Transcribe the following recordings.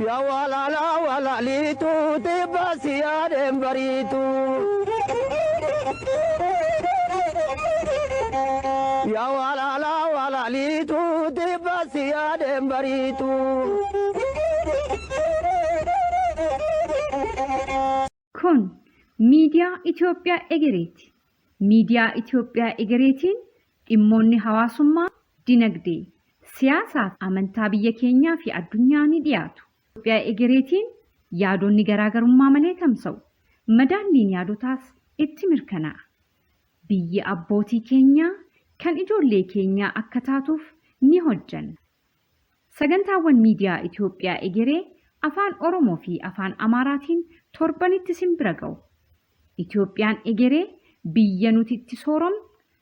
Ya wala la wala litu tibasiya dembaritu. Ya wala la wala litu tibasiya dembaritu. Kun miidiyaa Itoophiyaa Egereeti. Miidiyaa Itoophiyaa Egereetiin dhimmoonni hawaasummaa, dinagdee, siyaasaa fi amantaa biyya keenyaa fi addunyaa ni dhiyaatu. Itoophiyaa Egereetiin yaadonni garaagarummaa malee tamsa'u. Madaalliin yaadotaas itti mirkanaa'a. Biyyi abbootii keenyaa kan ijoollee keenyaa akka taatuuf ni hojjanna. Sagantaawwan miidiyaa Itoophiyaa Egeree afaan Oromoo fi afaan Amaaraatiin torbanitti isin bira ga'u. Itoophiyaan Egeree biyya nuti itti sooramnu,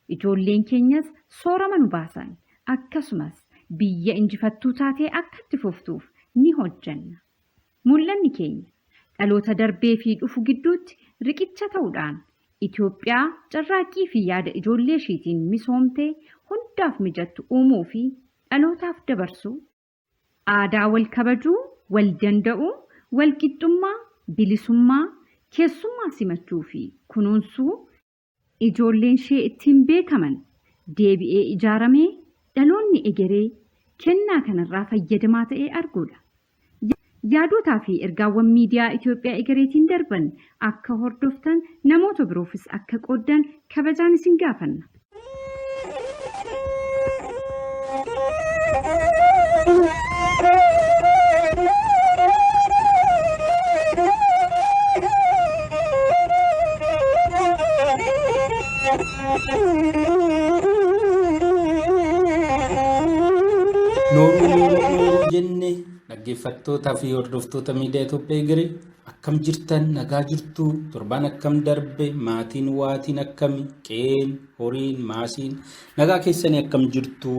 ijoolleen keenyas soorama nu baasan, akkasumas biyya injifattuu taatee akka itti fuftuuf ni hojjanna. Mul'anni keenya dhaloota darbee fi dhufu gidduutti riqicha ta'uudhaan Itoophiyaa carraaqqii fi yaada ijoollee isheetiin misoomtee hundaaf mijattu uumuu fi dhalootaaf dabarsuu, aadaa wal kabajuu, wal danda'uu, wal qixxummaa, bilisummaa, keessummaa simachuu fi kunuunsuu ijoolleen ishee ittiin beekaman deebi'ee ijaaramee dhaloonni egeree kennaa kanarraa fayyadamaa ta'ee arguudha. Yaadotaa fi ergaawwan miidiyaa Itoophiyaa Egereetiin darban akka hordoftan namoota biroofis akka qooddan kabajaan isin gaafanna. Jenne dhaggeeffattootaa fi hordoftoota miidiyaa Itoophiyaa Egeree akkam jirtan, nagaa jirtu, torbaan akkam darbe, maatiin waatiin akkami, qeen, horiin, maasiin nagaa keessanii akkam jirtu.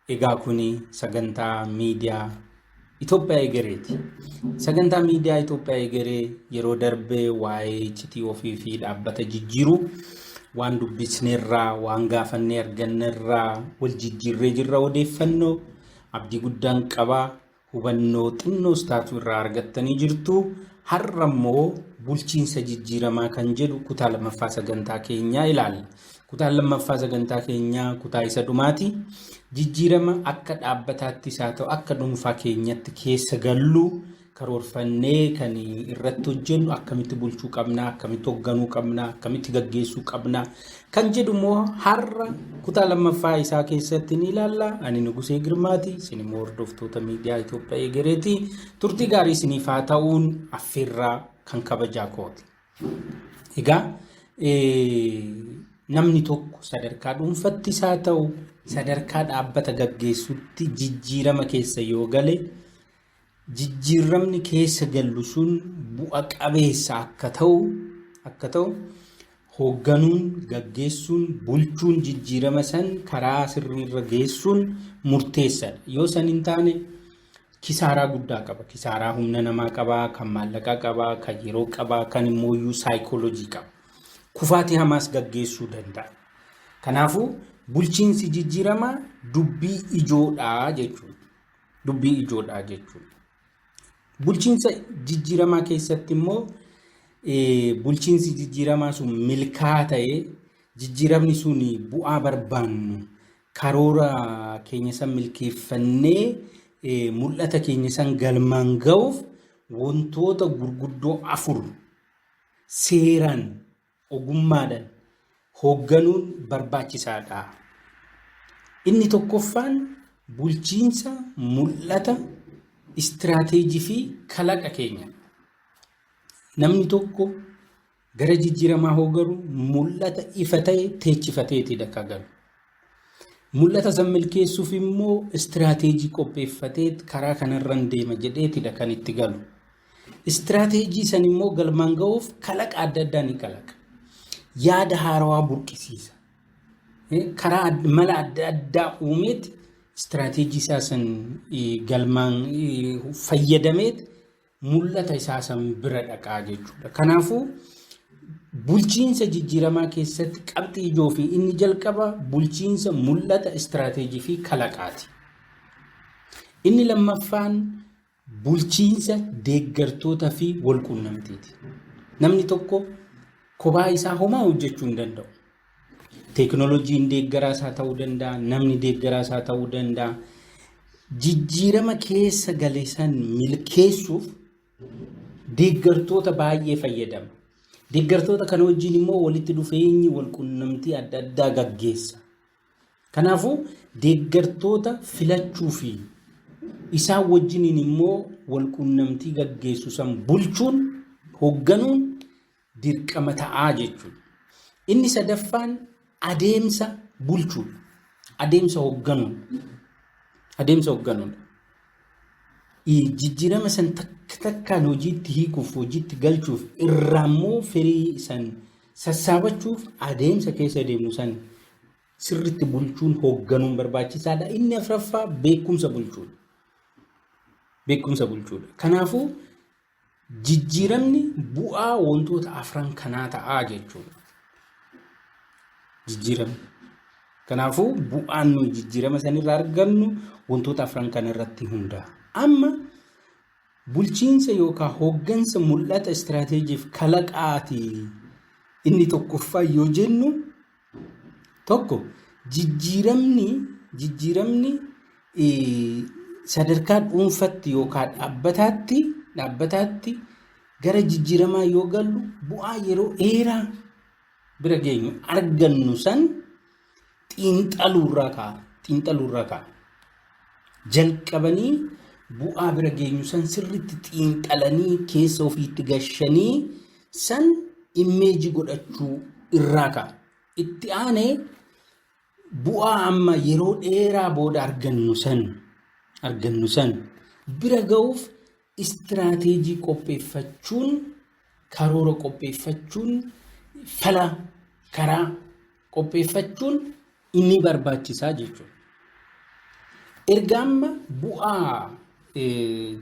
Egaa kuni sagantaa miidiyaa Itoophiyaa Egereeti. Sagantaa miidiyaa Itoophiyaa Egeree yeroo darbe waa'ee iccitii ofii fi dhaabbata jijjiiruu waan dubbisneerraa, waan gaafannee arganneerraa wal jijjiirree jirra odeeffannoo. Abdii guddaan qabaa, hubannoo xinnoos taatu irraa argattanii jirtu. Har'a immoo bulchiinsa jijjiiramaa kan jedhu kutaa lammaffaa sagantaa keenyaa ilaalla. Kutaan lammaffaa sagantaa keenyaa kutaa isa dhumaati. Jijjiirama akka dhaabbataattis haa ta'u akka dhuunfaa keenyatti keessa gallu karoorfannee kan irratti hojjennu akkamitti bulchuu qabna, akkamitti hoogganuu qabna, akkamitti gaggeessuu qabna kan jedhu immoo har'a kutaa lammaffaa isaa keessatti ni ilaalla. Ani Nugusee Girmaati, isin immoo hordoftoota miidiyaa Itoophiyaa Egereeti. Turtii gaarii isiniif haa ta'uun affeerraa kan kabajaa kooti. Egaa namni tokko sadarkaa dhuunfattis haa ta'u sadarkaa dhaabbata gaggeessutti jijjiirama keessa yoo gale jijjiiramni keessa gallu sun bu'a qabeessa akka ta'u hoogganuun, gaggeessuun, bulchuun jijjiirama san karaa sirriirra geessuun murteessaadha. Yoo san hin taane kisaaraa guddaa qaba. Kisaaraa humna namaa qaba, kan maallaqaa qaba, kan yeroo qaba, kan immoo saayikooloojii qaba. Kufaatii hamaas gaggeessuu danda'a. Kanaafuu bulchiinsi jijjiiramaa dubbii ijoodhaa jechuudha. Bulchiinsa jijjiiramaa keessatti immoo bulchiinsi jijjiiramaa sun milkaa ta'ee jijjiiramni sun bu'aa barbaannu karoora keenya san milkeeffannee mul'ata keenya san galmaan ga'uuf wantoota gurguddoo 4 seeraan ogummaadhaan hoogganuun barbaachisaadha. Inni tokkoffaan bulchiinsa mul'ata istiraateejii fi kalaqa keenya. Namni tokko gara jijjiiramaa hoogganu mul'ata ifa ta'e teechifateeti akka galu. Mul'ata san milkeessuuf immoo istiraateejii qopheeffatee karaa kanarraan deema jedheeti kan itti galu. Istiraateejii san immoo galmaan ga'uuf kalaqa adda addaa ni kalaqa. Yaada haarawaa burqisiisa. Karaa mala adda addaa uumeeti istiraateejii isaa san galmaan fayyadameeti mul'ata isaa san bira dhaqaa jechuudha. Kanaafuu bulchiinsa jijjiiramaa keessatti qabxii ijoo fi inni jalqaba bulchiinsa mul'ata istiraateejii fi kalaqaati. Inni lammaffaan bulchiinsa deeggartoota fi walquunnamtiiti. Namni tokko kophaa isaa homaa hojjechuu hin danda'u. Teekinooloojiin deeggaraas haa ta'uu danda'a, namni deeggaraas haa ta'uu danda'a. Jijjiirama keessa gale san milkeessuuf deeggartoota baay'ee fayyadama. Deeggartoota kana wajjin immoo walitti dhufeenyi walquunnamtii adda addaa gaggeessa. Kanaafuu deeggartoota filachuu fi isaan wajjiniin immoo walquunnamtii gaggeessu san bulchuun hoogganuun dirqama ta'aa jechuudha. Inni sadaffaan adeemsa bulchuudha. Adeemsa hoogganuudha. Jijjiirama san takkaan hojiitti hiikuuf, hojiitti galchuuf, irraammoo firii san sassaabachuuf adeemsa keessa deemnu san sirriitti bulchuun hoogganuun barbaachisaadha. Inni afuraffaa beekumsa bulchuudha. Kanaafuu jijjiiramni bu'aa wantoota afran kanaa ta'aa jechuudha. Kanaafuu bu'aan nuyi jijjiirama sanirraa argannu wantoota afran kana irratti hundaa'a. Amma bulchiinsa yookaan hooggansa mul'ata istiraateejiif kalaqaati inni tokkoffaa yoo jennu tokko jijjiiramni sadarkaa dhuunfaatti yookaan dhaabbataatti gara jijjiiramaa yoo gallu bu'aa yeroo dheeraa bira geenyu argannu san xiinxaluurraa ka'a. Jalqabanii bu'aa bira geenyu san sirriitti xiinxalanii keessa ofiitti gashanii san immeeji godhachuu irraa ka'a. Itti aanee bu'aa amma yeroo dheeraa booda argannu san bira ga'uuf istiraateejii qopheeffachuun, karoora qopheeffachuun, fala karaa qopheeffachuun inni barbaachisaa jechuudha. Erga amma bu'aa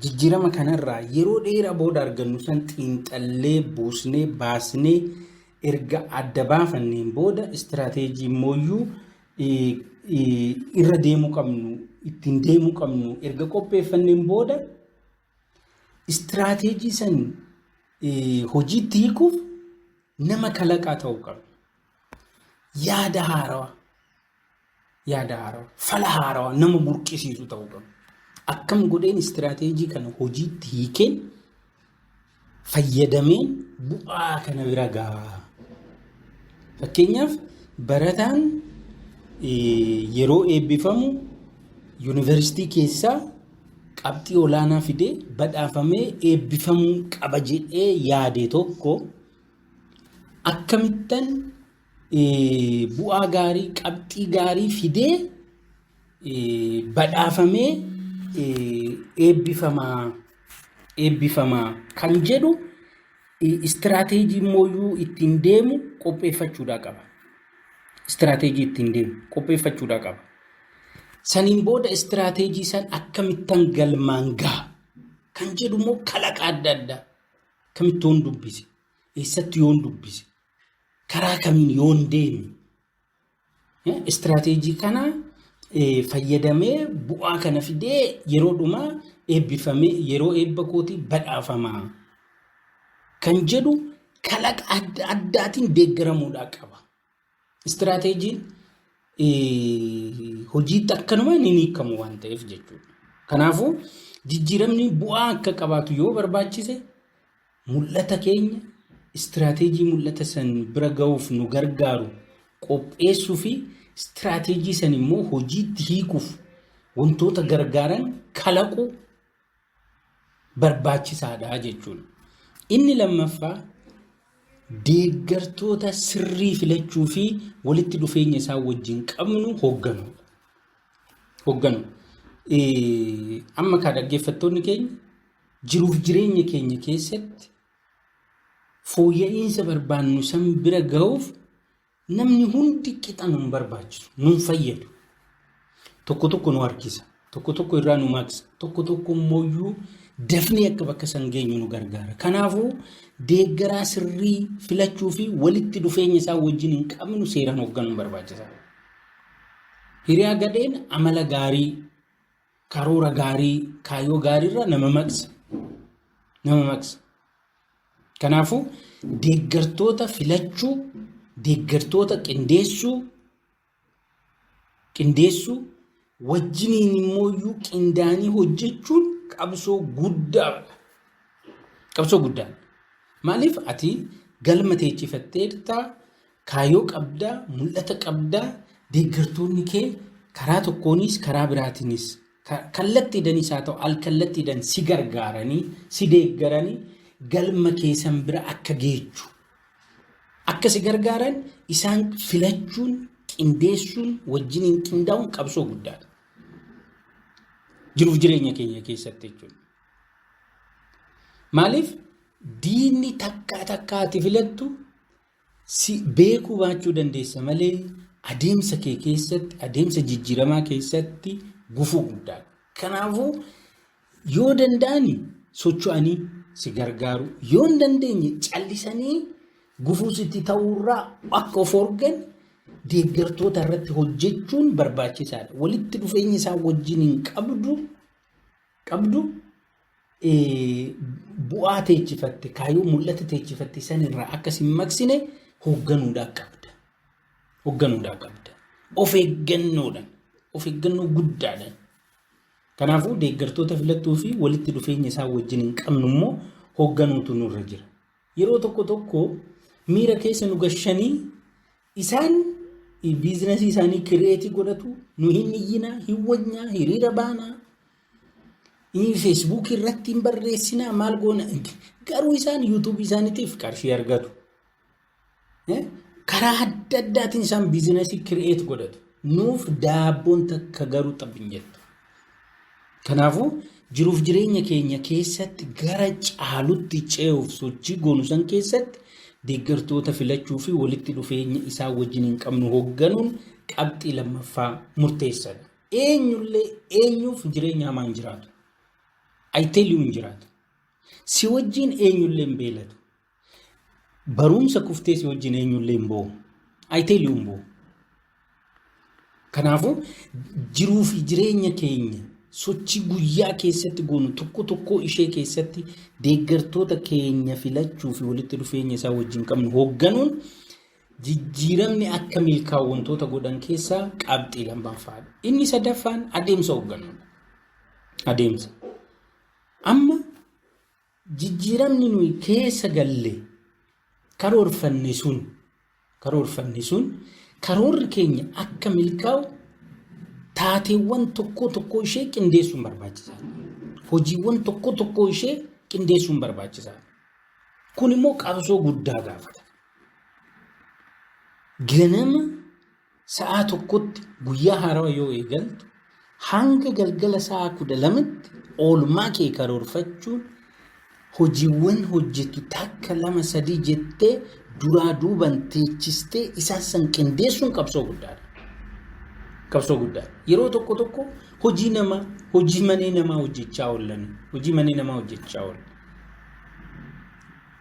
jijjiirama kanarraa yeroo dheeraa booda argannu san xiinxallee buusnee baasnee erga adda baafanneen booda istiraateejii immoo irra deemuu qabnu, ittiin deemuu qabnu erga qopheeffanneen booda istiraateejii san hojiitti hiikuuf nama kalaqaa ta'uu qabna. Yaada haarawaa, fala haarawaa nama burqisiisu ta'uu qabna. Akkam godheen istiraateejii kana hojiitti hiikeen fayyadameen bu'aa kana bira gahaa. Fakkeenyaaf barataan yeroo eebbifamu yuunivarsiitii keessaa qabxii olaanaa fidee badhaafamee eebbifamuu qaba jedhee yaade tokko akkamittan bu'aa gaarii, qabxii gaarii fidee badhaafamee eebbifamaa kan jedhu istiraateejii immoo ittiin deemu qopheeffachuudhaa qaba. Saniin booda istiraateejii san akkamittan galmaan gaha kan jedhu immoo kalaqa adda addaa akkamitti yoon dubbise, eessatti yoon dubbise, karaa kamiin yoon deeme istiraateejii kana fayyadamee bu'aa kana fidee yeroo dhumaa eebbifamee yeroo eebba kootii badhaafamaa kan jedhu kalaqa adda addaatiin deeggaramuudhaa qaba. Istiraateejiin hojiitti akkanuma ni hiikamu waan ta'eef jechuudha. Kanaafuu jijjiiramni bu'aa akka qabaatu yoo barbaachise mul'ata keenya istiraateejii mul'ata san bira ga'uuf nu gargaaru qopheessuu fi istiraateejii san immoo hojiitti hiikuuf wantoota gargaaran kalaqu barbaachisaadha jechuudha. Inni lammaffaa deeggartoota sirrii filachuu fi walitti dhufeenya isaa wajjin qabnu hoogganu. Amma kaa dhaggeeffattoonni keenya jiruuf jireenya keenya keessatti fooyya'insa barbaannu san bira ga'uuf namni hundi qixa nu barbaachisu, nu fayyadu. Tokko nu harkisa, tokko irraa nu maaqsa, tokko immoo dafnee akka bakka san geenyu nu gargaara. Kanaafuu deeggaraa sirrii filachuu fi walitti dhufeenya isaa wajjin hin qabnu seeraan hoogganuun barbaachisaadha. Hiriyaa gadheen amala gaarii karoora gaarii kaayoo gaariirra nama maqsa. Kanaafuu deeggartoota filachuu, deeggartoota qindeessuu wajjiniin immoo qindaanii hojjechuun qabsoo guddaa. Maaliif ati galma teechifatteertaa, kaayoo qabdaa, mul'ata qabdaa, deeggartoonni kee karaa tokkoonis karaa biraatiinis kallattiidhanis haa ta'u alkallattiidhaan si gargaaranii, si deeggaranii galma keessan bira akka geechu. Akka si gargaaran isaan filachuun, qindeessuun, wajjiniin qindaa'uun qabsoo guddaadha. Jiruuf jireenya keenya keessatti jechuudha. Maaliif diinni takkaa ati filattu si beekuu baachuu dandeessa malee adeemsa kee keessatti, adeemsa jijjiiramaa keessatti gufuu guddaadha. Kanaafuu yoo danda'ani socho'anii si gargaaru, yoo hin dandeenye callisanii gufuu sitti ta'urraa akka of organ deeggartoota irratti hojjechuun barbaachisaadha. Walitti dhufeenya isaa wajjin hin qabdu bu'aa teechifatte, kaayoo mul'ata teechifatte sanirraa akkas hin maqsine hoogganuudhaa qabda. Of eeggannoo guddaadhaan. Kanaafuu deeggartoota filattuu fi walitti dhufeenya isaa wajjin hin qabnu immoo hoogganuutu nurra jira. Yeroo tokko miira keessa nu gashanii isaan biizinasii isaanii kireetii godhatu, nu hin iyyinaa, hin wajnaa, hiriira baanaa, feesbuukii irratti hin barreessinaa, maal goona. Garuu isaan yuutuubii isaaniitiif qarshii argatu. Karaa adda addaatiin isaan biizinasii kireet godhatu. Nuuf daabboon takka garuu xabbin jettu. Kanaafuu jiruuf jireenya keenya keessatti gara caalutti ce'uuf sochii goonu san keessatti deeggartoota filachuu fi walitti dhufeenya isaa wajjin hin qabnu hoogganuun qabxii lammaffaa murteessaadha. Eenyuuf jireenya hamaa hin jiraatu. Ayiteeliyuu hin jiraatu. Si wajjin eenyullee hin beelatu. Barumsa kuftee si wajjin eenyullee hin bo'u. Ayiteeliyuu hin bo'u. Kanaafuu jiruuf jireenya keenya sochii guyyaa keessatti goonu tokko ishee keessatti deeggartoota keenya filachuu fi walitti dhufeenya isaa wajjin qabnu hoogganuun jijjiiramni akka milkaa'u wantoota godhan keessaa qabxii lammaffaadha. Inni sadaffaan adeemsa hoogganuudha. Adeemsa. Amma jijjiiramni nuyi keessa galle karoorfanni sun karoorri keenya akka milkaa'u taateewwan tokko ishee qindeessuun barbaachisaadha. Hojiiwwan tokko ishee qindeessuun barbaachisaadha. Kun immoo qabsoo guddaa gaafata. Ganama sa'a tokkotti guyyaa haarawaa yoo eegaltu hanga galgala sa'a 12tti oolmaa kee karoorfachuun hojiiwwan hojjetu takka 2-3 jettee duraa duuban teechistee isaan san qindeessuun qabsoo guddaadha. Yeroo tokko hojii manee namaa hojjechaa oolan.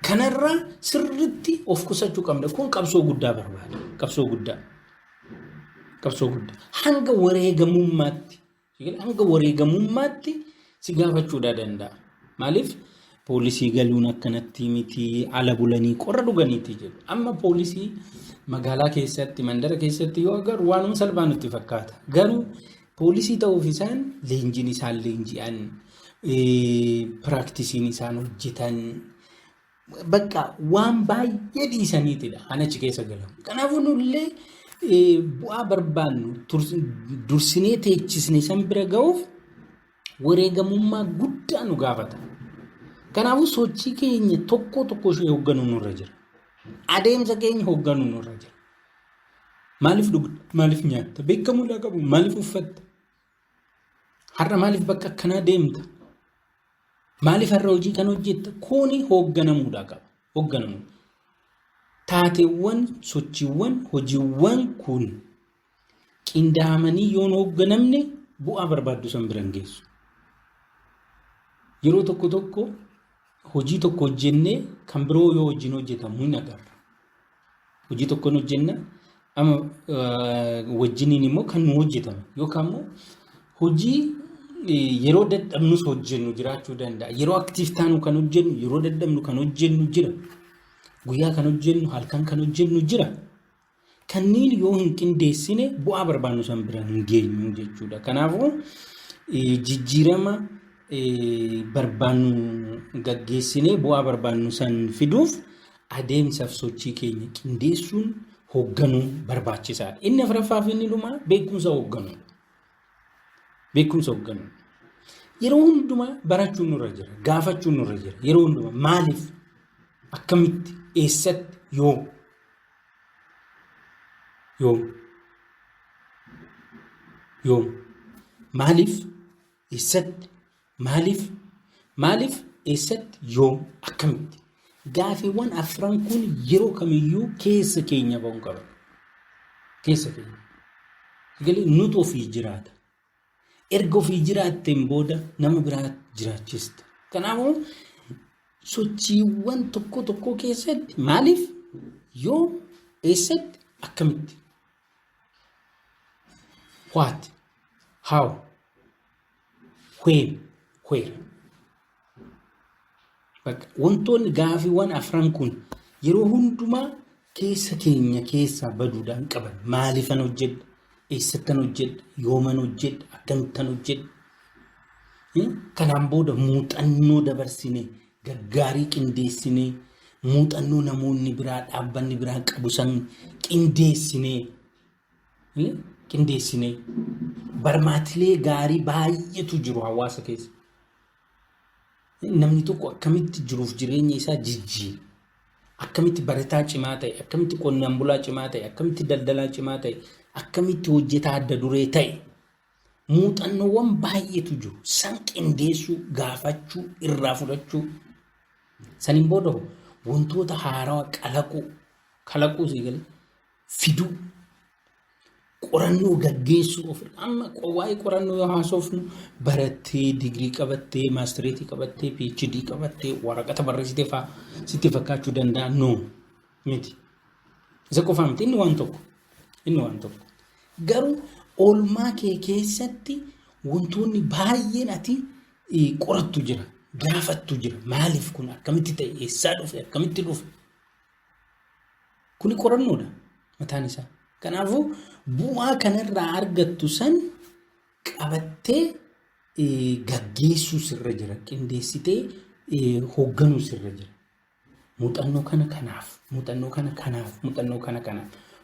Kanarraa sirriitti of qusachuu qabna. Kun qabsoo guddaa barbaada. Qabsoo guddaa. Hanga wareegamummaatti si gaafachuudhaa danda'a. Maaliif poolisii galuun akkanatti miti, ala bulanii qorra dhuganiiti jedhu. Amma poolisii magaalaa keessatti, mandara keessatti yoo agarru waanuma salphaa nutti fakkaata. Garuu poolisii ta'uuf isaan leenjiin isaan leenji'an, piraktisiin isaan hojjetan, bakka waan baay'ee dhiisaniitidha kan achi keessa galamu. Kanaafuu nullee bu'aa barbaannu dursinee teechisne san bira ga'uuf wareegamummaa guddaa nu gaafata. Kanaafuu sochii keenya tokko ishee hoogganuu nurra jira. Adeemsa keenya hoogganuu nurra jira. Maaliif dhugda? Maaliif nyaatta? Beekamuudhaa qabu? Maaliif uffatta? Har'a maaliif bakka akkanaa deemta? Maaliif har'a hojii kan hojjetta? Kuni hoogganamuudhaa qaba. Taateewwan, sochiiwwan, hojiiwwan kun qindaa'amanii yoo hoogganamne bu'aa barbaaddu san biran geessu. Yeroo tokko hojii tokko hojjennee kan biroo yoo wajjin hojjetamu hin agarra. Hojii tokko hojjenna amma wajjiniin immoo kan nu hojjetame yookaan immoo hojii yeroo dadhabnus hojjennu jiraachuu danda'a. Yeroo aktiif taanu kan hojjennu, yeroo dadhabnu kan hojjennu jira. Guyyaa kan hojjennu, halkan kan hojjennu jira. Kanneen yoo hin qindeessine bu'aa barbaannu san biraan hin geenyu jechuudha. Kanaafuu jijjiirama barbaannu gaggeessinee bu'aa barbaannu san fiduuf adeemsaaf sochii keenya qindeessuun hoogganuun barbaachisaadha. Inni afuraffaa fi inni dhumaa beekumsa hoogganuu. Beekumsa hoogganuu. Yeroo hundumaa barachuun nurra jira, gaafachuun nurra jira. Yeroo hundumaa maaliif, akkamitti, eessatti, yoom maaliif, eessatti, maaliif, eessatti, yoom, akkamitti. Gaafiiwwan afran kun yeroo kamiyyuu keessa keenya ba'uun qaba. Keessa keenya. Galee nuti ofii jiraata. Erga ofii jiraatteen booda nama biraa jiraachista. Kanaafuu sochiiwwan tokko tokko keessatti maaliif, yoom, eessatti, akkamitti. What, how, when, where. Wantoonni gaafiiwwan afran kun yeroo hundumaa keessa keenya keessaa baduudhaan qaban. Maaliifan hojjedha? Eessattan hojjedha? Yooman hojjedha? Akkamittan hojjedha? Kanaan booda muuxannoo dabarsinee, gaggaarii qindeessinee, muuxannoo namoonni biraa, dhaabbanni biraa qabu san qindeessinee barmaatilee gaarii baay'eetu jiru hawaasa keessa. Namni tokko akkamitti jiruuf jireenya isaa jijjiira, akkamitti barataa cimaa ta'e, akkamitti qonnaan bulaa cimaa ta'e, akkamitti daldalaa cimaa ta'e, akkamitti hojjetaa adda duree ta'e, muuxannoowwan baay'eetu jiru. San qindeessuu, gaafachuu, irraa fudhachuu. Saniin booda wantoota haarawaa kalaquu sigalee fiduu, qorannoo gaggeessuu. Amma waa'ee qorannoo yoo haasofnu barattee, digirii qabattee, maastireetii qabattee, PhD qabattee, waraqata barreessitee fa'aa sitti fakkaachuu danda'a. No, miti. Isa qofaa miti. Inni waan tokko. Garuu oolmaa kee keessatti wantoonni baay'een ati qorattu jira, gaafattu jira. Maaliif kun akkamitti ta'e, eessaa dhufe, akkamitti dhufe? Kuni qorannoodha mataan isaa. Kanaafuu bu'aa kanarraa argattu san qabattee gaggeessuu sirra jira, qindeessitee hoogganuu sirra jira. Muuxannoo kana kanaaf.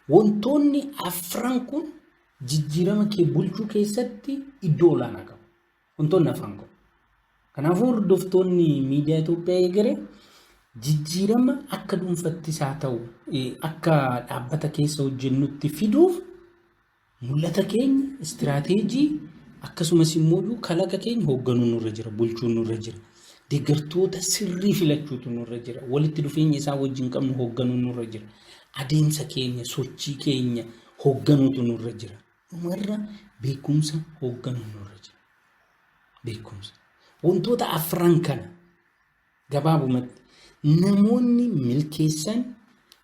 Wantoonni afran kun jijjiirama kee bulchuu keessatti iddoo olaanaa qabu. Wantoonni afran kun. Kanaafuu hordoftoonni miidiyaa Itoophiyaa eegale jijjiirama akka dhuunfattis haa ta'u, akka dhaabbata keessa hojjennutti fiduuf mul'ata keenya, istiraateejii akkasumas immoo kalaqa keenya hoogganuu nurra jira, bulchuu nurra jira. Deeggartoota sirrii filachuutu nurra jira. Walitti dhufeenya isaa wajjin qabnu hoogganuu nurra jira. Adeemsa keenya, sochii keenya hoogganuutu nurra jira. Dhumarra beekumsa hoogganuu nurra jira. Beekumsa. Wantoota afran kana gabaabumatti namoonni milkeessan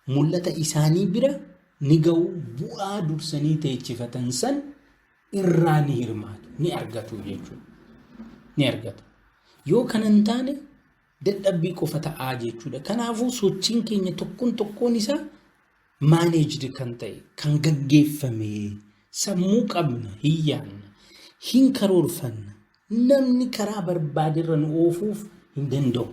mul'ata isaanii bira ni ga'u, bu'aa dursanii teechifatan san irraa ni hirmaatu, ni argatu jechuudha. Ni argatu. Yoo kana hin taane dadhabbii qofa ta'aa jechuudha. Kanaafuu sochiin keenya tokkoon isaa managed kan ta'e, kan gaggeeffame, sammuu qabna, hin yaadna, hin karoorfanna. Namni karaa barbaadirra nu oofuuf hin danda'u.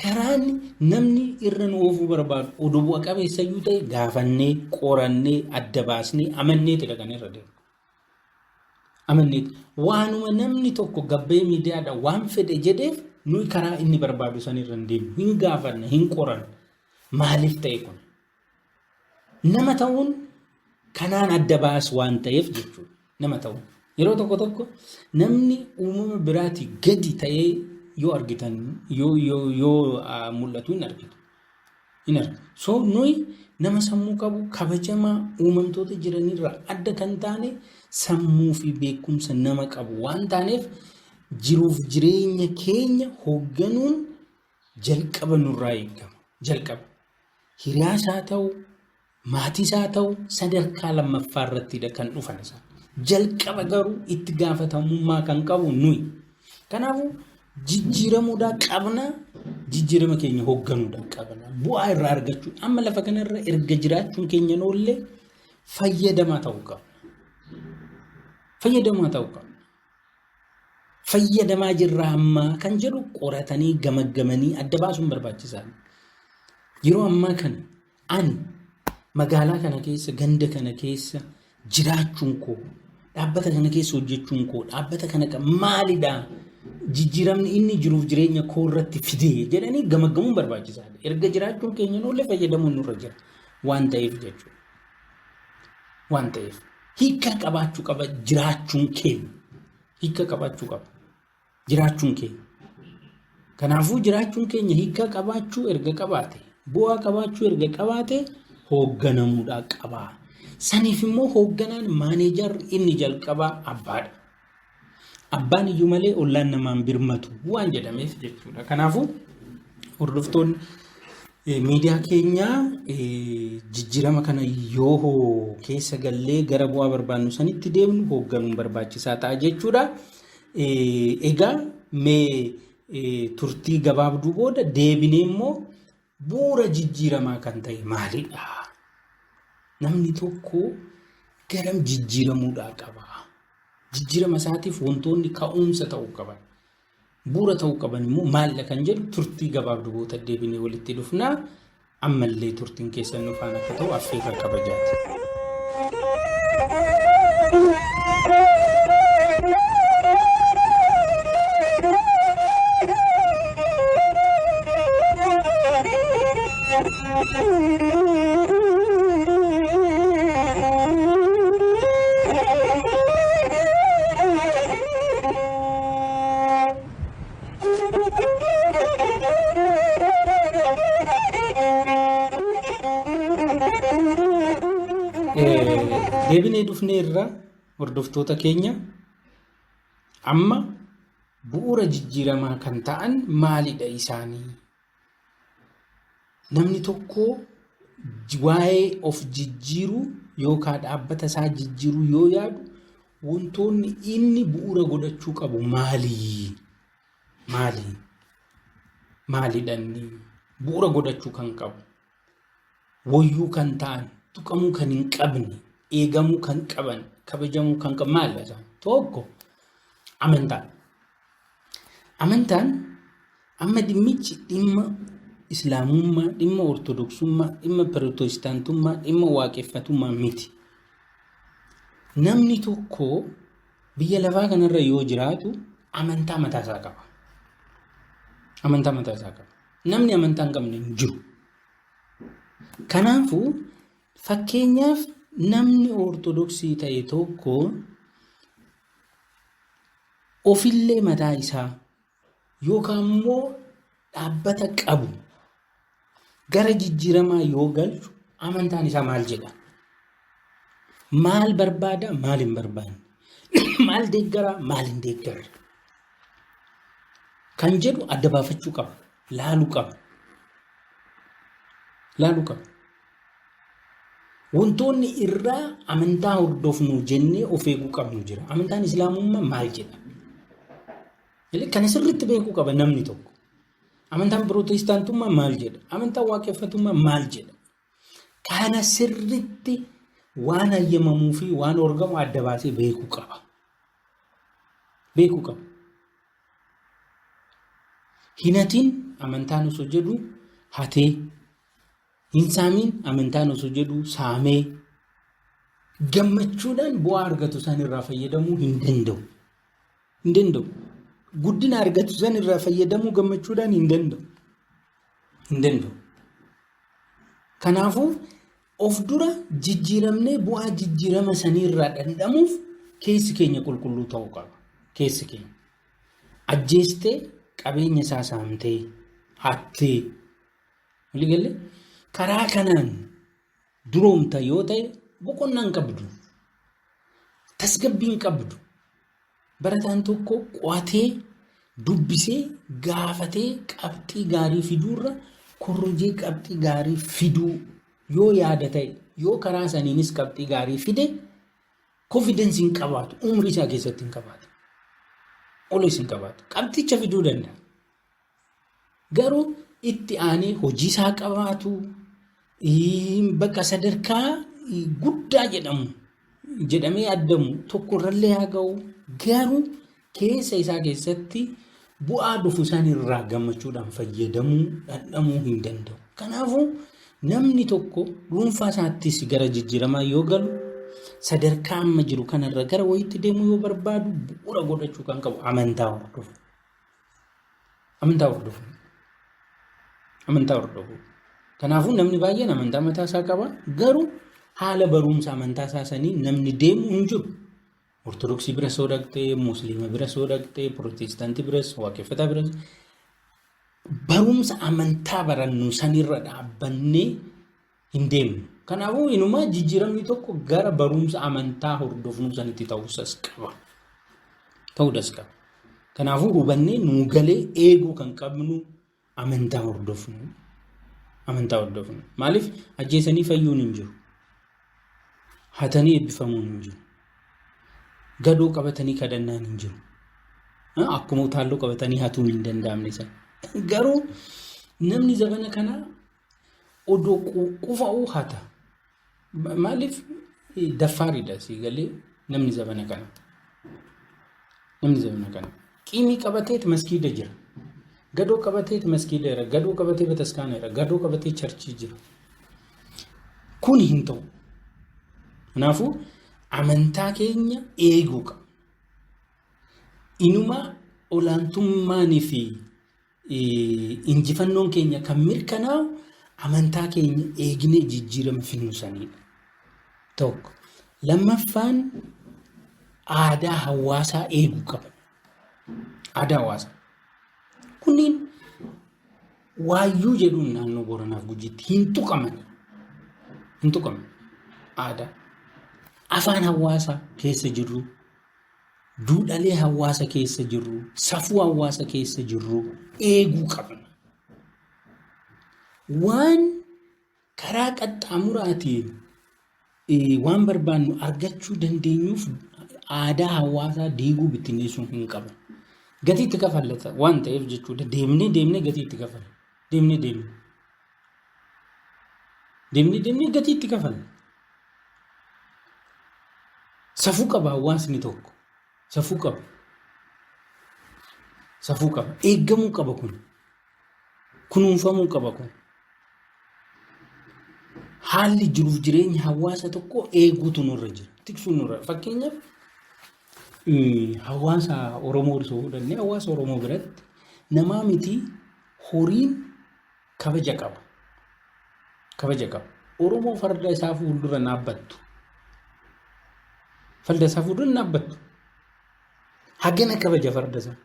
Karaan namni irra nu oofuu barbaadu oduu bu'a qabeessayyuu ta'e gaafannee, qorannee, adda baasnee, amanneeti dhaqanii irra deemu. Amanneeti. Waanuma namni tokko gabbee miidiyaadhaan waan fedhe jedheef nuyi karaa inni barbaadu sanirra hin deemu. Hin gaafanna, hin qoranna. Maaliif ta'e kun? Nama ta'uun kanaan adda baasu waan ta'eef jechuudha. Nama ta'uun. Yeroo tokko namni uumama biraati gadi ta'ee yoo argitan yoo mul'atu hin argitu. So nuyi nama sammuu qabu, kabajamaa uumamtoota jiranirraa adda kan taane sammuu fi beekumsa nama qabu waan taaneef jiruuf jireenya keenya hoogganuun jalqaba nurraa eegama. Jalqaba. Hiriyaasaa ta'u, maatiisaa ta'u sadarkaa lammaffaa irrattidha kan dhufan isaa. jalqaba garuu itti gaafatamummaa kan qabu nuyi. Kanaafuu jijjiiramuudhaa qabna, jijjiirama keenya hoogganuudhaa qabna. Bu'aa irraa argachuun amma lafa kanarra erga jiraachuun keenya noollee fayyadamaa ta'uu qabna. Fayyadamaa ta'uu qabna. Fayyadamaa jirra ammaa kan jedhu qoratanii gamaggamanii adda baasuun barbaachisaadha. Yeroo ammaa kana ani magaalaa kana keessa ganda kana keessa jiraachuun koo dhaabbata kana keessa hojjechuun koo dhaabbata kana maalidhaa jijjiiramni inni jiruuf jireenya koo irratti fidee jedhanii gamaggamuun barbaachisaadha. Erga jiraachuun keenya noollee fayyadamuun nurra jira waan ta'eef jechuudha. Waan ta'eef hiika qabaachuu qaba jiraachuun keenya. Hiika qabaachuu qaba jiraachuun keenya. Kanaafuu jiraachuun keenya hiika qabaachuu erga qabaate, bu'aa qabaachuu erga qabaate hoogganamuudhaa qaba. Saniif immoo hoogganaan maaneejarri inni jalqabaa abbaadha. Abbaan iyyuu malee ollaan namaan birmatu waan jedhameef jechuudha. Kanaafuu hordoftoonni miidiyaa keenyaa jijjiirama kana yoo keessa gallee gara bu'aa barbaannu sanitti deemnu hoogganuun barbaachisaa ta'a jechuudha. Egaa mee turtii gabaabduu booda deebinee immoo bu'uura jijjiiramaa kan ta'e maalidha? Namni tokko garam jijjiiramuudhaa qaba. Jijjiirama isaatiif wantoonni ka'umsa ta'uu qaban, bu'uura ta'uu qaban immoo maalla kan jedhu turtii gabaabduu booda deebinee walitti dhufnaa. Ammallee turtiin keessan nu faana akka ta'u affeerraa kabajaati. Deebinee dhufnee irraa hordoftoota keenya amma bu'uura jijjiiramaa kan ta'an maalidha isaanii? Namni tokko waa'ee of jijjiiruu yookaan dhaabbata isaa jijjiiruu yoo yaadu wantoonni inni bu'uura godhachuu qabu maalidhanni bu'uura godhachuu kan qabu, wayyuu kan ta'an, tuqamuu kan hin qabne, eegamuu kan qaban, kabajamuu kan qaban maal isaan? Tokko amantaan. Amantaan amma dhimmichi dhimma islaamummaa, dhimma ortodoksummaa, dhimma pirootestaantummaa, dhimma waaqeffatummaa miti. Namni tokko biyya lafaa kanarra yoo jiraatu amantaa mataasaa qaba. Amantaa mataasaa qaba. Namni amantaa hin qabne hin jiru. Kanaafuu fakkeenyaaf namni ortodoksii ta'e tokko ofillee mataa isaa yookaan immoo dhaabbata qabu gara jijjiiramaa yoo galchu amantaan isaa maal jedha? Maal barbaada? Maal hin barbaanne? Maal deeggara? Maal hin deeggarre? Kan jedhu adda baafachuu qaba. Laaluu qaba. Wantoonni irraa amantaa hordofnu jennee of eeguu qabnu jira. Amantaan islaamummaa maal jedha? Kana sirriitti beekuu qaba namni tokko. Amantaan pirootestaantummaa maal jedha? Amantaan waaqeffatummaa maal jedha? Kana sirriitti waan hayyamamuu fi waan orgamu adda baasee beekuu qaba. Hinatiin amantaan osoo jedhu hatee, hin saamiin amantaan osoo jedhu saamee, gammachuudhaan bu'aa argatu san irraa fayyadamuu hin danda'u. Guddina argatu san irraa fayyadamuu gammachuudhaan hin danda'u. Kanaafuu of dura jijjiiramnee bu'aa jijjiirama sanii irraa dhandhamuuf keessi keenya qulqulluu ta'uu qaba. Keessi keenya ajjeestee qabeenya isaa saamtee hattee waliigalee karaa kanaan duroomta yoo ta'e boqonnaan qabdu, tasgabbiin qabdu. Barataan tokko qo'atee dubbisee gaafatee qabxii gaarii fiduurra korrojee qabxii gaarii fiduu yoo yaada ta'e, yoo karaa saniinis qabxii gaarii fide confidence hin qabaatu umrii isaa keessatti hin qabaatu always hin qabaatu qabxicha fiduu danda'a garuu itti aanee hojii isaa qabaatu bakka sadarkaa guddaa jedhamee addamu tokkorrallee haa ga'u garuu keessa isaa keessatti bu'aa dhufu isaan irraa gammachuudhaan fayyadamuu dhandhamuu hin danda'u. Kanaafuu namni tokko dhuunfaa isaattis gara jijjiiramaa yoo galu sadarkaa amma jiru kanarra gara wayiitti deemuu yoo barbaadu bu'uura godhachuu kan qabu amantaa hordofu. Amantaa hordofu. Kanaafuu namni baay'een amantaa mataa isaa qaba garuu haala barumsa amantaa isaa sanii namni deemu hin jiru. Ortodoksii bira soo dhaqxee, Musliima bira soo dhaqxee, Pirotestaantii biras, Waaqeffataa biras barumsa amantaa barannu sanirra dhaabbannee hin deemnu. Kanaafuu inumaa jijjiiramni tokko gara barumsa amantaa hordofnu sanitti ta'uusas qaba. Kanaafuu hubannee nuu galee eeguu kan qabnu amantaa hordofnu. Maaliif ajjeesanii fayyuun hin jiru. Hatanii eebbifamuun hin jiru. Gadoo qabatanii kadhannaan hin jiru. Akkuma utaalloo qabatanii hatuun hin danda'amne sana. Garuu namni zabana kanaa odoo qufa'uu hata. Maaliif daffaariidha si galee namni zabana kana. Qiimii qabateet maskiida jira. Gadoo qabateet maskiida jira. Gadoo qabatee bataskaana jira. Gadoo qabatee charchii jira. Kun hin ta'u. Kanaafuu amantaa keenya eeguu qaba. Inuma olaantummaanii fi injifannoon keenya kan mirkanaa'u amantaa keenya eegnee jijjiirama finnu sanidha. Tokko. Lammaffaan aadaa hawaasaa eeguu qaba. Aadaa hawaasaa. Kunniin waayyuu jedhuun naannoo Booranaaf Gujiitti hin tuqaman. Aadaa. Afaan hawaasaa keessa jirru, duudhalee hawaasa keessa jirru, safuu hawaasa keessa jirru eeguu qabna. Waan karaa qaxxaamuraatiin waan barbaannu argachuu dandeenyuuf aadaa hawaasaa diiguu bittinneessuu hin qaban. Gatiitti kafallata waan ta'eef jechuudha. Deemnee gatiitti kafalla. Deemnee gatiitti kafalla. Safuu qaba hawaasni tokko. Safuu qaba. Eeggamuu qaba kun. Kunuunfamuu qaba kun. Haalli jiruuf jireenya hawaasa tokko eeguutu nurra jira. Tiksuun nurra. Fakkeenyaaf hawaasa Oromoo osoo fudhannee hawaasa Oromoo biratti namaa miti horiin kabaja qaba. Oromoo farda isaa fuuldura dhaabbattu. Hagana kabaja farda isaa.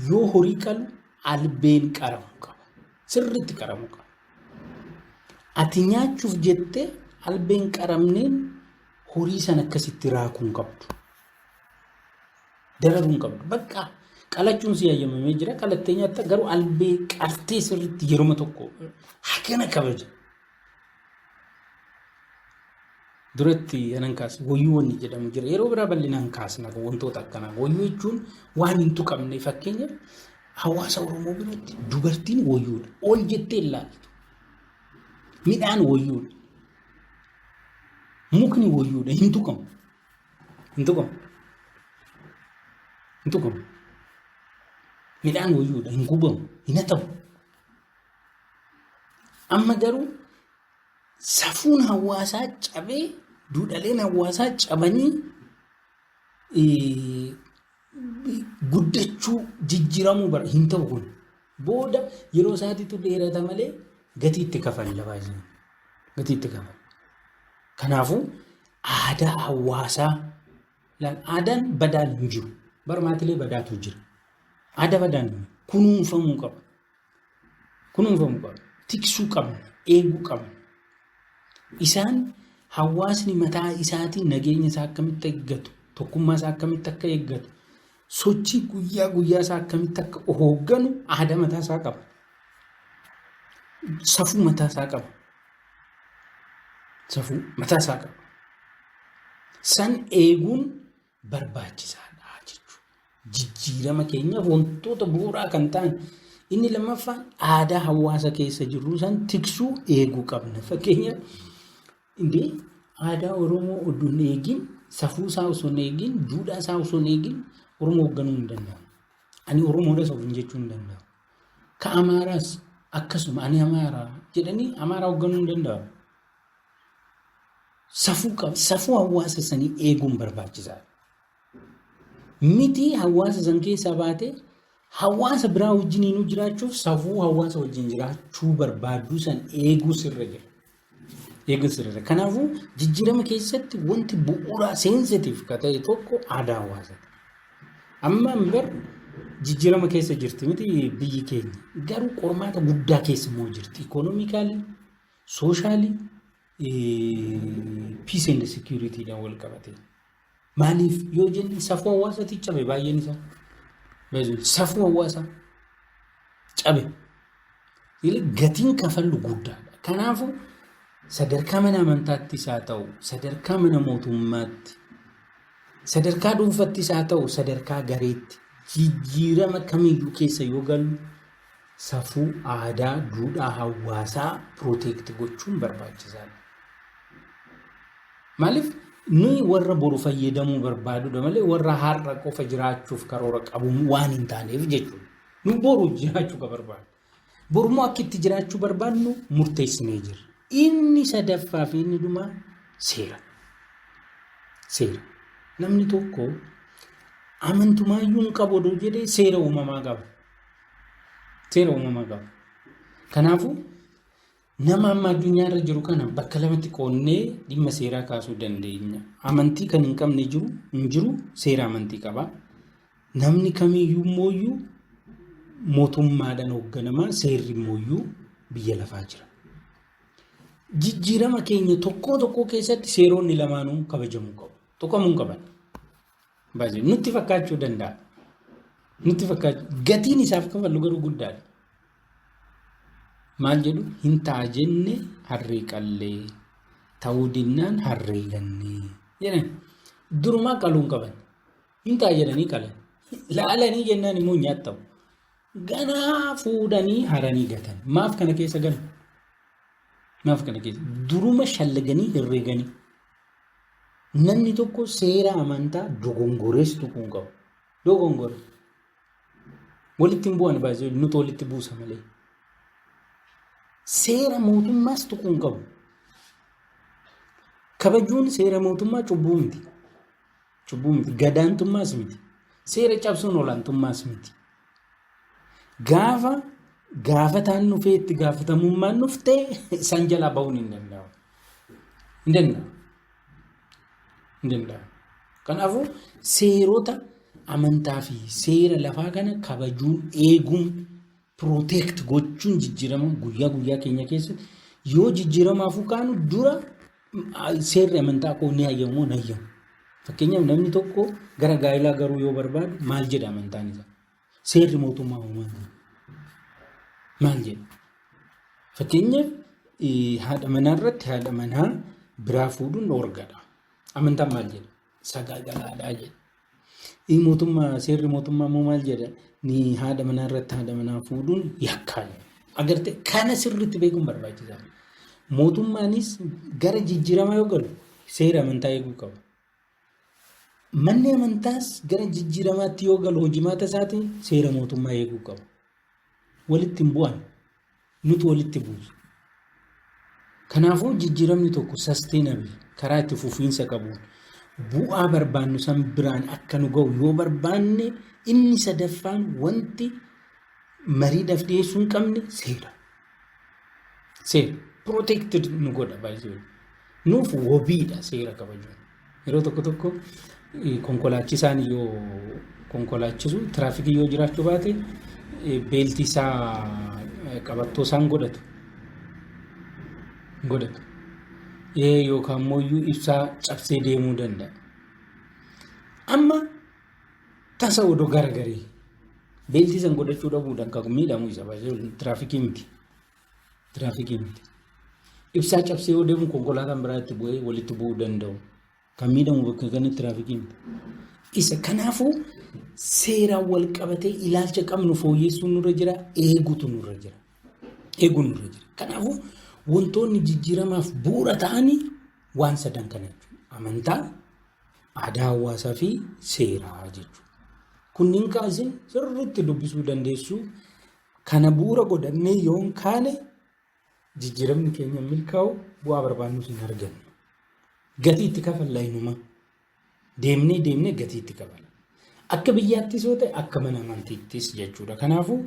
Yoo horii qalu albeen qaramuu qaba. Sirriitti qaramuu qaba. Ati nyaachuuf jettee albeen qaramneen horii sana akkasitti raakuu hin qabdu. Dararuu hin qabdu. Bakka qalachuun si hayyamamee jira. Qalattee nyaatta garuu albee qartee sirriitti yeroo tokko hagana kabaja. Duratti anan kaas wayyuu wanni jedhamu jira. Yeroo biraa bal'inaan kaasna wantoota akkanaa. Wayyuu jechuun waan hin tuqamne fakkeenyaaf hawaasa Oromoo biratti dubartiin wayyuudha. Ol jettee ilaaltu. Midhaan wayyuudha. Mukni wayyuudha. Hin tuqamu. Midhaan wayyuudha. Hin gubamu. Hin hatamu. Amma garuu safuun hawaasaa cabee duudhaleen hawaasaa cabanii guddachuu jijjiiramuu hin ta'u kun booda yeroo isaatiitu dheerata malee gatiitti kafalla baay'ee. Kanaafuu aadaa hawaasaa aadaan badaan hin jiru. Barmaatilee badaatu jira. Aadaa badaan kunuunfamuu qaba. Tiksuu qabna. Eeguu qabna. Isaan hawaasni mataa isaatiin nageenya isaa akkamitti eeggatu, tokkummaa isaa akkamitti akka eeggatu, sochii guyyaa isaa akkamitti akka hoogganu aadaa mataa isaa qaba. Safuu mataa isaa qaba. San eeguun barbaachisaadha jechuudha. Jijjiirama keenyaaf wantoota bu'uuraa kan ta'an inni lammaffaan aadaa hawaasa keessa jirru san tiksuu eeguu qabna. Fakkeenya aadaa Oromoo oduu hin eegin, safuu isaa osoo hin eegin, duudhaa isaa osoo hin eegin Oromoo hoogganuu hin danda'u. Ani Oromoodha soofin jechuu hin danda'u. Ka Amaaraas akkasuma ani Amaaraa jedhanii Amaaraa hoogganuu hin danda'u. Safuu hawaasa sanii eeguun barbaachisaadha. Miti hawaasa san keessaa baatee hawaasa biraa wajjin jiraachuuf safuu hawaasa wajjin jiraachuu barbaaduu san eeguu sirra jira. Kanaafuu jijjiirama keessatti wanti bu'uuraa seensitiif ka ta'e tokko aadaa hawaasaati. Amma jijjiirama keessa jirti miti biyyi keenya. Garuu qormaata guddaa keessa immoo jirti. Ikoonoomikaalii, sooshalii, peace and security dhaan wal qabatee. Maaliif yoo jenne safuu hawaasaatti cabe baay'een isaa. Safuu hawaasaa cabe. Gatiin kafallu guddaadha. Kanaafuu sadarkaa mana amantaattis haa ta'u, sadarkaa mana mootummaatti, sadarkaa dhuunfattis haa ta'u, sadarkaa gareetti jijjiirama kamiyyuu keessa yoo galu safuu aadaa duudhaa hawaasaa protect gochuun barbaachisaadha. Maaliif nuyi warra boru fayyadamuu barbaadudha malee warra har'a qofa jiraachuuf karoora qabu waan hin taaneef jechuudha. Nu boru jiraachuu ka barbaadu. Borumoo akka itti jiraachuu barbaadnu murteessinee jirra. Inni sadaffaa fi inni dhumaa seera. Namni tokko amantumaayyuu hin qabu oduu jedhee seera uumamaa qaba. Kanaafuu nama amma addunyaarra jiru kana bakka lamatti qoonnee dhimma seeraa kaasuu dandeenya. Amantii kan hin qabne hin jiru seera amantii qaba. Namni kamiyyuu immoo mootummaadhaan hoogganamaa seerri immoo biyya lafaa jira. Jijjiirama keenya tokko keessatti seeronni lamaanuu kabajamuu qabu. Tokkomuu hin qaban. Nutti fakkaachuu danda'a. Gatiin isaaf kafallu garuu guddaadha. Maal jedhu hin ta'a jenne harree qallee ta'uu dinnaan harree gannee jedhan. Durumaa qaluun qaban. Hin ta'a jedhanii qalan. Laalanii jennaan immoo nyaattamu. Ganaa fuudhanii haranii gatan. Maaf kana keessa ganu? Duruma shallaganii herreeganii. Namni tokko seera amantaa dogongorees tuquun qabu. Dogongore. Walitti hin bu'an baay'ee nuti walitti buusa malee. Seera mootummaas tuquun qabu. Kabajuun seera mootummaa cubbuu miti. Gadaantummaas miti. Seera cabsuun olaantummaas miti. Gaafataan dhufee itti gaafatamummaan dhuftee isaan jalaa bahuun hin danda'amu. Kanaafuu seerota amantaa fi seera lafaa kana kabajuun eeguun protect gochuun jijjiirama guyyaa keenya keessatti yoo jijjiiramaafuu kaanu dura seerri amantaa koo ni hayyamu hin hayyamu. Fakkeenyaaf namni tokko gara gaa'ilaa garuu yoo barbaadu maal jedha amantaan isaa? Seerri mootummaa uumamaa maal jedha? Fakkeenyaaf haadha manaa irratti haadha manaa biraa fuudhuun dhoorgadha. Amantaan maal jedha? Sagaagalaadhaa jedha. Seerri mootummaa immoo maal jedha? Ni haadha manaa irratti haadha manaa fuudhuun yakkaa. Agartee kana sirriitti beekuun barbaachisaadha. Mootummaanis gara jijjiiramaa yoo galu seera amantaa eeguu qaba. Manni amantaas gara jijjiiramaatti yoo galu hojimaata isaatiin seera mootummaa eeguu qaba. Walitti hin bu'an. Nuti walitti buusu. Kanaafuu jijjiiramni tokko sustainable karaa itti fufiinsa qabuun bu'aa barbaannu san biraan akka nu ga'u yoo barbaanne inni sadaffaan wanti mariidhaaf dhiyeessuu hin qabne seera. Seera. Protected nu godha baay'ee. Nuuf wabiidha seera kabajuun. Yeroo tokko konkolaachisaan yoo konkolaachisu tiraafikii yoo jiraachuu baate beeltii isaa qabattoo isaan godhatu. Yookaan immoo ibsaa cabsee deemuu danda'a. Amma tasa odoo garagalee beeltii san godhachuu dhabuudhaan kan miidhamu isa baay'ee tiraafikii miti. Ibsaa cabsee yoo deemu konkolaataan biraa itti bu'ee walitti bu'uu danda'u. kan miidhamu bakka kanatti tiraafikiin. Isa kanaafuu seeraan wal qabatee ilaalcha qabnu fooyyessuun nurra jira, eeguutu nurra jira. Kanaafuu wantoonni jijjiiramaaf bu'uura ta'anii waan sadan kana jechuudha. Amantaa, aadaa hawaasaa fi seeraa jechuudha. Kunniin kaasee sirriitti dubbisuu dandeessu. Kana bu'uura godhannee yoon kaane jijjiiramni keenya milkaa'u bu'aa barbaannus hin argannu. Gatii itti kafalla inuma. Deemnee gatii itti kafalla. Akka biyyaattis yoo ta'e akka mana amantiittis jechuudha. Kanaafuu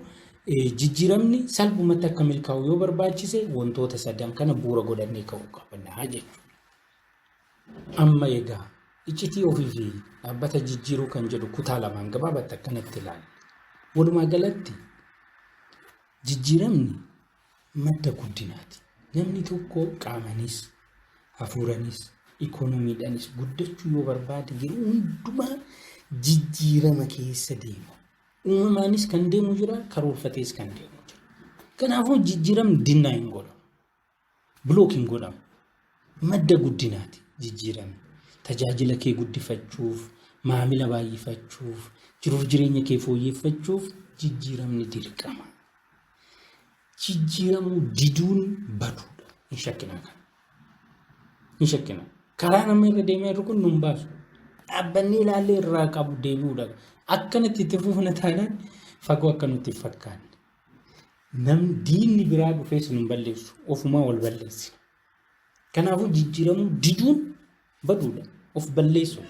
jijjiiramni salphumatti akka milkaa'u yoo barbaachise wantoota sadan kana bu'uura godhannee ka'uu qabna jechuudha. Amma egaa iccitii ofii fi dhaabbata jijjiiruu kan jedhu kutaa lamaan gabaabatti akkanatti ilaalla. Walumaa galatti jijjiiramni madda guddinaati. Namni tokko qaamanis, hafuuranis, ikoonomiidhaanis guddachuu yoo barbaade yeroo hundumaa jijjiirama keessa deema. Uumamaanis kan deemu jira, karoorfatees kan deemu jira. Kanaafuu jijjiiramni dinnaa hin godhamu. Bilook hin godhamu. Madda guddinaati jijjiiramni. Tajaajila kee guddifachuuf, maamila baay'ifachuuf, jiruuf jireenya kee fooyyeffachuuf jijjiiramni dirqama. Jijjiiramuu diduun baduudha. Hin shakkina. Karaa nama irra deemaa jiru kun nun baasu. Dhaabbanni ilaallee irraa qabu deebi'uudha. Akkanatti itti fufna taanaan fagoo akka nutti fakkaanne. Namni diinni biraa dhufees nun balleessu. Ofumaa wal balleessi. Kanaafuu jijjiiramuu diduun baduudha. Of balleessu.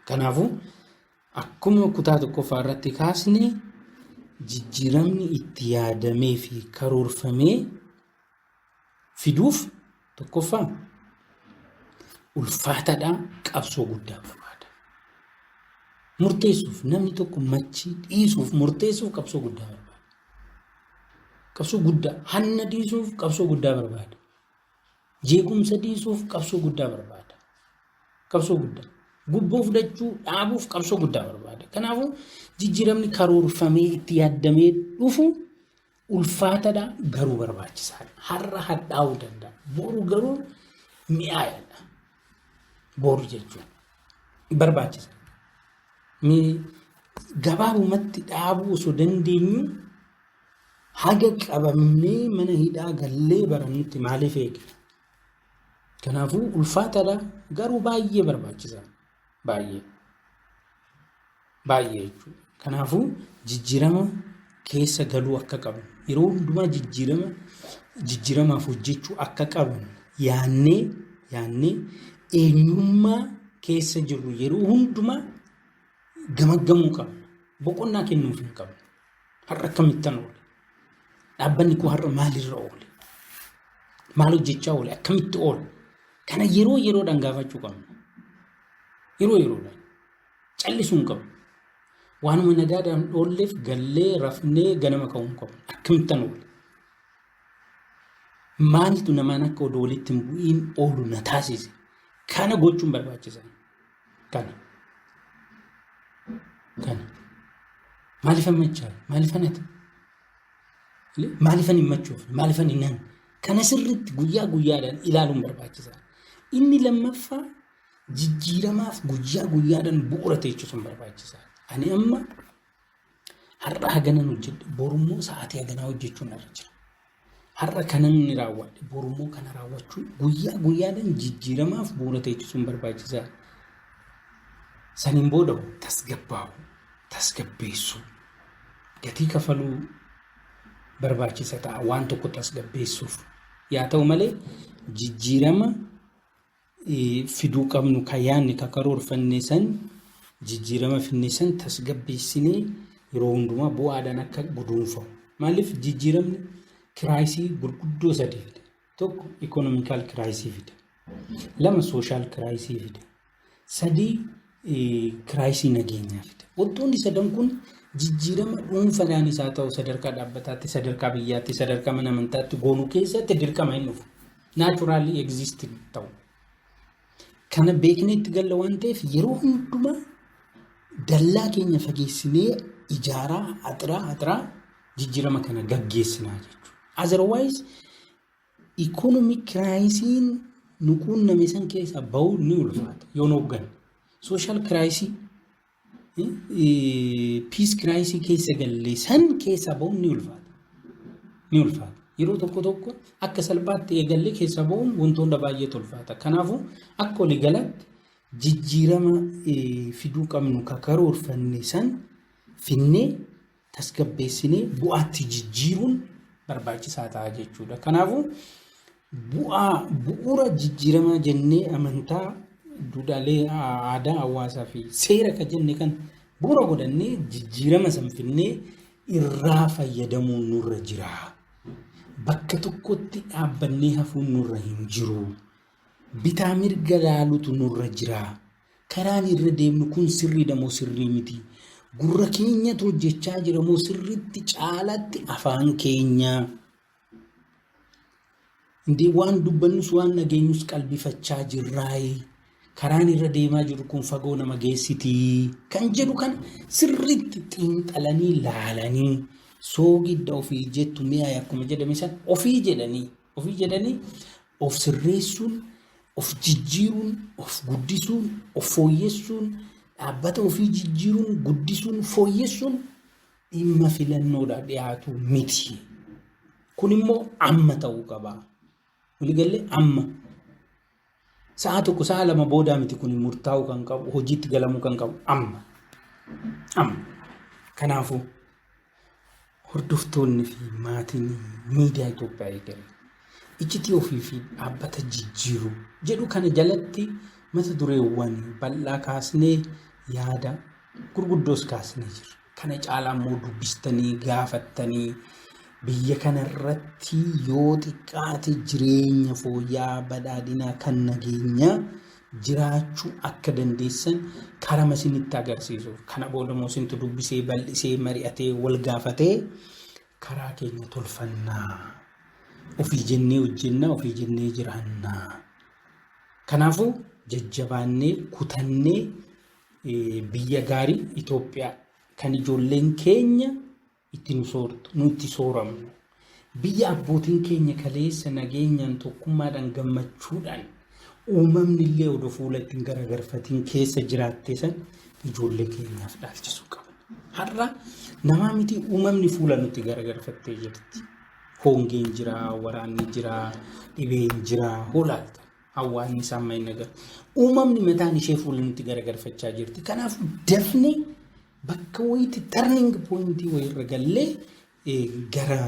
Kanaafuu akkuma kutaa tokkoffaa irratti kaasne jijjiiramni itti yaadamee fi karoorfamee fiduuf tokkoffaa ulfaataadhaan qabsoo guddaa barbaada. Murteessuuf namni tokko machii dhiisuuf murteessuuf qabsoo guddaa barbaada. Qabsoo guddaa hanna dhiisuuf qabsoo guddaa barbaada. Jeequmsa dhiisuuf qabsoo guddaa barbaada. Qabsoo guddaa. Gubboo fudhachuu dhaabuuf qabsoo guddaa barbaada. Kanaafuu jijjiiramni karoorfamee itti yaadamee dhufu ulfaataadha garuu barbaachisaadha. Har'a hadhaa'uu danda'a. Boru garuu mi'aayadha. Boru jechuun barbaachisa. Gabaabumatti dhaabuu osoo dandeenyu haga qabamnee mana hidhaa gallee barannutti maaliif eegna? Kanaafuu ulfaataadha garuu baay'ee barbaachisaadha. Baay'ee jechuudha. Kanaafuu jijjiirama keessa galuu akka qabnu yeroo hundumaa jijjiiramaaf hojjechuu akka qabnu yaannee eenyummaa keessa jirru yeroo hundumaa gamaggamuu qabna. Boqonnaa kennuuf hin qabnu. Har'a akkamittan oole? Dhaabbanni kun har'a maalirra oole? Maal hojjechaa oole? Akkamitti oole? Kana yeroodhaan gaafachuu qabna. Yeroodhaan callisuu hin qabnu. Waanuma nagaadhaan oolleef gallee rafnee ganama ka'uu hin qabnu. Akkamittan oole? Maaltu namaan akka odoo walitti hin bu'iin oolu na taasise? Kana gochuun barbaachisaa. Kana. Maaliifan machaa? Maaliifan ati? Maaliifan hin machuuf? Maaliifan hin nan? Kana sirriitti guyyaa guyyaadhaan ilaaluun barbaachisaa. Inni lammaffaa jijjiiramaaf guyyaa guyyaadhaan bu'uura teechisuun barbaachisaa. Ani amma har'a haganan hojjedhe borummoo sa'aatii haganaa hojjechuun irra jira. Har'a kanan ni raawwadhe borummoo kana raawwachuun guyyaa guyyaadhaan jijjiiramaaf bu'uura teechisuun barbaachisaa. Saniin booda tasgabbeessuu gatii kafaluu barbaachisa ta'a waan tokko tasgabbeessuuf. Yaa ta'u malee jijjiirama fiduu qabnu kan yaadne kan karoorfanne san jijjiirama finne san tasgabbeessinee yeroo hundumaa bu'aadhaan akka guduunfamu. Maaliif jijjiiramni kiraayisii gurguddoo sadii fida. Tokko ikonomikaal kiraayisii fida. Lama sooshaal kiraayisii fida. Sadii kiraayisii nageenyaa fida. Wantoonni sadan kun jijjiirama dhuunfaadhaanis haa ta'u sadarkaa dhaabbataatti, sadarkaa biyyaatti, sadarkaa mana amantaatti goonuu keessatti dirqama hin dhufu. Naachuraalii egzistii ta'u. Kana beeknee itti galla waan ta'eef yeroo hundumaa dallaa keenya fageessinee ijaaraa haxiraa jijjiirama kana gaggeessinaa jechuudha. Otherwise economic crisis nuquun namisan keessa ba'uu ni ulfaata yoo hooggan social crisis peace crisis keessa galle san keessa ba'uu ni ulfaata yeroo tokko akka salphaatti eegalle keessa ba'uun wantoota baay'ee ulfaata kanaafuu akka walii galatti jijjiirama fiduu qabnu karoorfanne san finnee tasgabbeessinee bu'aatti jijjiiruun barbaachisaa ta'a jechuudha. Kanaafuu bu'uura jijjiirama jennee amantaa duudhaalee aadaa hawaasaa fi seera kan jenne kan bu'uura godhannee jijjiirama san finnee irraa fayyadamuun nurra jira. Bakka tokkotti dhaabbannee hafuun nurra hin jiru. Bitaa mirga laalutu nurra jira. Karaan irra deemnu kun sirriidha moo sirrii miti? Gurra keenyatu hojjechaa jira moo sirriitti caalatti afaan keenya? Indee waan dubbannus waan nageenyus qalbifachaa jirraayi. Karaan irra deemaa jiru kun fagoo nama geessitii kan jedhu kan sirriitti xiinxalanii laalanii soogidda ofii jettu mi'a akkuma jedhame san ofii jedhanii of sirreessuun of jijjiiruun of guddisuun of fooyyessuun dhaabbata ofii jijjiiruun guddisuun fooyyessuun dhimma filannoodha dhiyaatu miti. Kun immoo amma ta'uu qaba. Waliigalee amma sa'a tokko sa'a lama booda miti kun murtaa'uu kan qabu hojiitti galamuu kan qabu amma. Kanaafuu hordoftoonni fi maatiin miidiyaa Itoophiyaa eegalee iccitii ofii fi dhaabbata jijjiiruu jedhu kana jalatti mata dureewwan bal'aa kaasnee yaada gurguddoos kaasnee jira. Kana caalaa immoo dubbistanii gaafattanii biyya kanarratti yoo xiqqaate jireenya fooyya'aa badhaadhinaa kan nageenyaa jiraachuu akka dandeessan karama isinitti agarsiisuuf kana booda immoo isintu dubbisee bal'isee mari'atee wal gaafatee karaa keenya tolfannaa ofii jennee hojjennaa ofii jennee jiraannaa. Kanaafuu jajjabaannee kutannee biyya gaarii Itoophiyaa kan ijoolleen keenya itti nu soortu nutti sooramnu biyya abbootiin keenya kaleessa nageenyaan tokkummaadhaan gammachuudhaan uumamni illee odoo fuula ittiin garagarfatiin keessa jiraatte san ijoollee keenyaaf dhaalchisuu qaban. Har'a namaa miti uumamni fuula nutti garagarfattee jirti. Hongeen jira, waraanni jira, dhibeen jira, hoolaalta. Hawaasni sammuu hin agarre. Uumamni mataan ishee fuula nutti garagarfachaa jirti. Kanaaf dafnee bakka wayiitti turning pointii wayirra gallee gara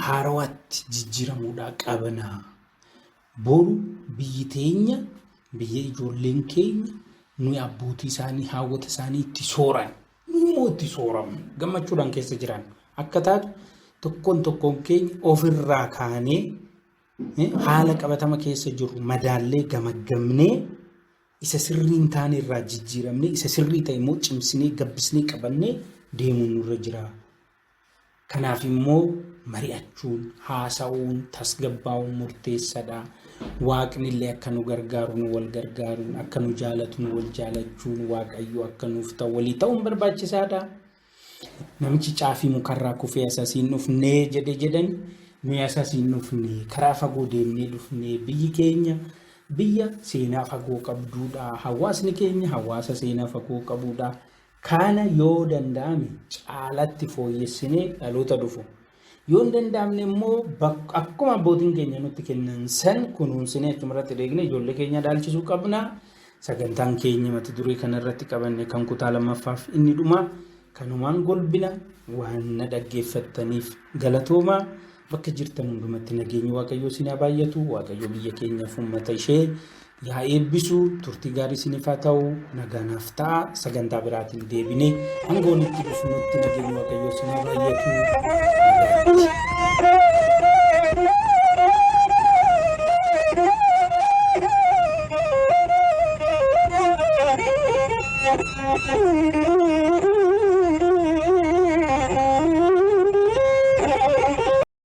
haarawaatti jijjiiramuudhaa qabanaa. Boru biyyi teenya biyya ijoolleen keenya nuyi abbootii isaanii haawwata isaanii itti sooran immoo itti sooramu gammachuudhaan keessa jiran akka taatu tokkoon keenya ofirraa kaanee haala qabatama keessa jiru madaallee gamaggamnee isa sirriin taane irraa jijjiiramnee isa sirrii ta'e immoo cimsinee gabbisnee qabannee deemuun nurra jira. Kanaaf immoo mari'achuun haasa'uun tasgabbaa'uun murteessaadha. Waaqni illee akka nu gargaaru nu wal gargaaruun akka nu jaalatu nu wal jaalachuun waaqayyo akka nuuf ta'u walii ta'uun barbaachisaadha. Namichi caafii mukarraa kufee asasiin dhufnee jedhan nuyi asasiin dhufnee karaa fagoo deemnee dhufnee biyyi keenya biyya seenaa fagoo qabduudha. Hawaasni keenya hawaasa seenaa fagoo qabuudha. Kana yoo danda'ame caalatti fooyyessinee dhaloota dhufu. Yoo danda'amne immoo akkuma abbootiin keenya nutti kennan san kunuunsinee achumarratti deegnee ijoollee keenya dhaalchisuu qabna. Sagantaan keenya mata duree kanarratti qabanne kan kutaa lammaffaaf inni dhuma kanumaan golbina waan na dhaggeeffattaniif galatooma. Bakka jirtan hundumatti nageenyi waaqayyoo isin haa baay'atu. Waaqayyo biyya keenyaaf uummata ishee yaa eebbisu. Turtii gaarii isiniif haa ta'u. Nagaanaaf ta'a. Sagantaa biraatiin deebinee hangoon itti dhufnutti nageenyi waaqayyoo isin haa baay'atu.